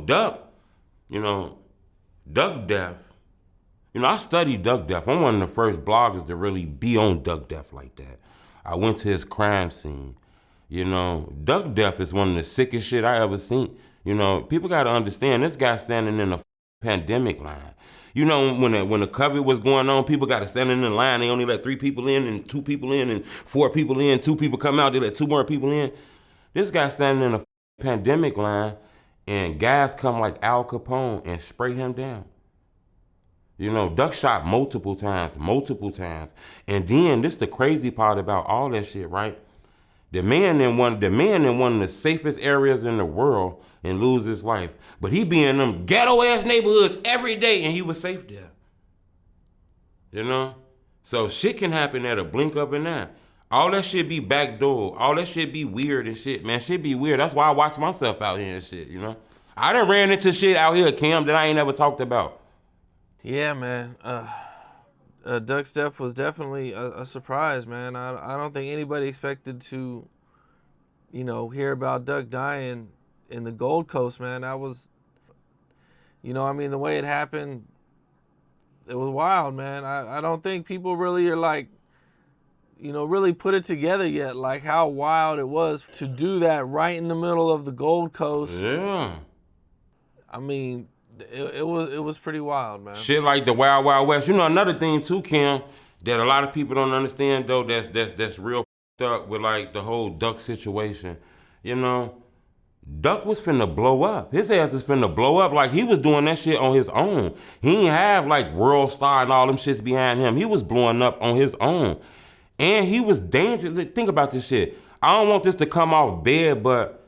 Duck, Duck Death. I studied Duck Death. I'm one of the first bloggers to really be on Duck Death like that. I went to his crime scene. Duck Death is one of the sickest shit I ever seen. People got to understand this guy standing in a pandemic line. When the COVID was going on, people got to stand in the line. They only let 3 people in and 2 people in and 4 people in. 2 people come out. They let 2 more people in. This guy standing in a pandemic line, and guys come like Al Capone and spray him down. Duck shot multiple times. And then this the crazy part about all that shit, right? The man in one of the safest areas in the world and lose his life. But he be in them ghetto ass neighborhoods every day and he was safe there. So shit can happen at a blink of an eye. All that shit be backdoor. All that shit be weird and shit, man. Shit be weird. That's why I watch myself out here and shit, I done ran into shit out here, Cam, that I ain't never talked about. Yeah, man. Duck's death was definitely a surprise, man. I don't think anybody expected to, hear about Duck dying in the Gold Coast, man. That was, the way it happened, it was wild, man. I don't think people really are like, really put it together yet, like how wild it was to do that right in the middle of the Gold Coast. Yeah. It was pretty wild, man. Shit like the Wild Wild West. Another thing too, Kim, that a lot of people don't understand though, that's real up with like the whole Duck situation. Duck was finna blow up. His ass was finna blow up. Like he was doing that shit on his own. He ain't have like World Star and all them shits behind him. He was blowing up on his own. And he was dangerous. Think about this shit. I don't want this to come off bad, but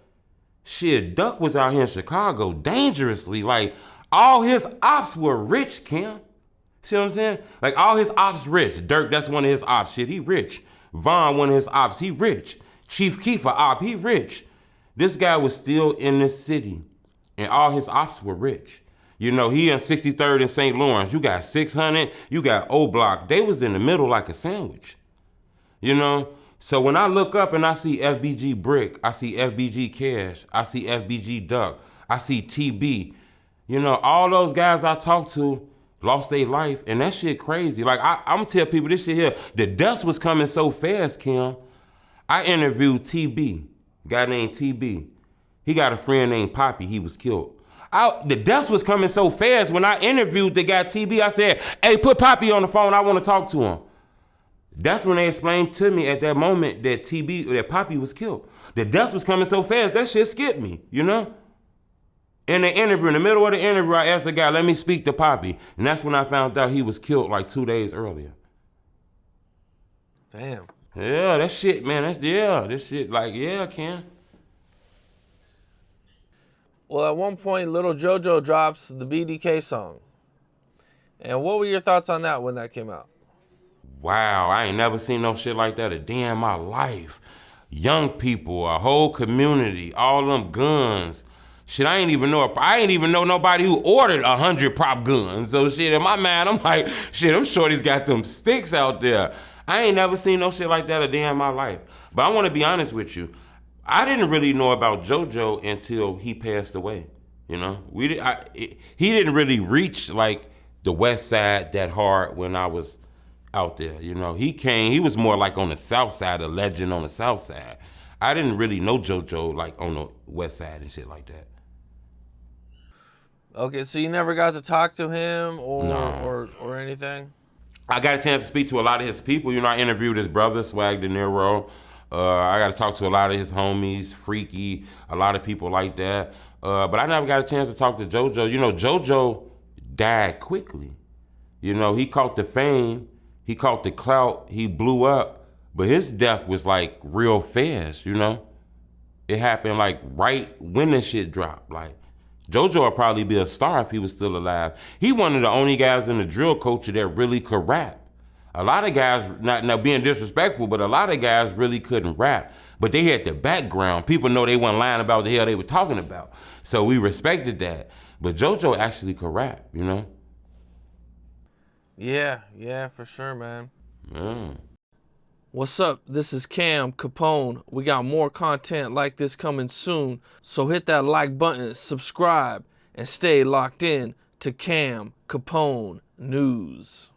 shit, Duck was out here in Chicago dangerously. Like all his ops were rich, Kim. See what I'm saying? Like all his ops rich. Durk, that's one of his ops. Shit, he rich. Von, one of his ops, he rich. Chief Keef, a op, he rich. This guy was still in the city, and all his ops were rich. He in 63rd and St. Lawrence. You got 600, you got O Block. They was in the middle like a sandwich. So when I look up and I see FBG Brick, I see FBG Cash, I see FBG Duck, I see TB. All those guys I talked to lost their life, and that shit crazy. Like I'm tell people this shit here. The death was coming so fast, Kim. I interviewed TB. Guy named TB. He got a friend named Poppy. He was killed. The death was coming so fast. When I interviewed the guy TB, I said, "Hey, put Poppy on the phone. I want to talk to him." That's when they explained to me at that moment that Poppy was killed. The death was coming so fast. That shit skipped me. In the interview, in the middle of the interview, I asked the guy, "Let me speak to Poppy," and that's when I found out he was killed like 2 days earlier. Damn. Yeah, that shit, man. This shit, like, yeah, Ken. Well, at one point, Little JoJo drops the BDK song. And what were your thoughts on that when that came out? Wow, I ain't never seen no shit like that a day in my life. Young people, a whole community, all them guns. Shit, I ain't even know nobody who ordered 100 prop guns. So shit, in my mind, I'm like, shit, them shorties got them sticks out there. I ain't never seen no shit like that a day in my life. But I want to be honest with you. I didn't really know about JoJo until he passed away. He didn't really reach like the West Side that hard when I was out there. He was more like on the South Side, a legend on the South Side. I didn't really know JoJo like on the West Side and shit like that. Okay, so you never got to talk to him No. or anything? I got a chance to speak to a lot of his people. I interviewed his brother, Swag De Niro. I got to talk to a lot of his homies, Freaky, a lot of people like that. But I never got a chance to talk to JoJo. JoJo died quickly. He caught the fame, he caught the clout, he blew up, but his death was like real fast, It happened like right when the shit dropped. Like JoJo would probably be a star if he was still alive. He one of the only guys in the drill culture that really could rap. A lot of guys, not being disrespectful, but a lot of guys really couldn't rap. But they had the background. People know they weren't lying about what the hell they were talking about. So we respected that. But JoJo actually could rap, Yeah, for sure, man. Mm. What's up? This is Cam Capone. We got more content like this coming soon, so hit that like button, subscribe, and stay locked in to Cam Capone News.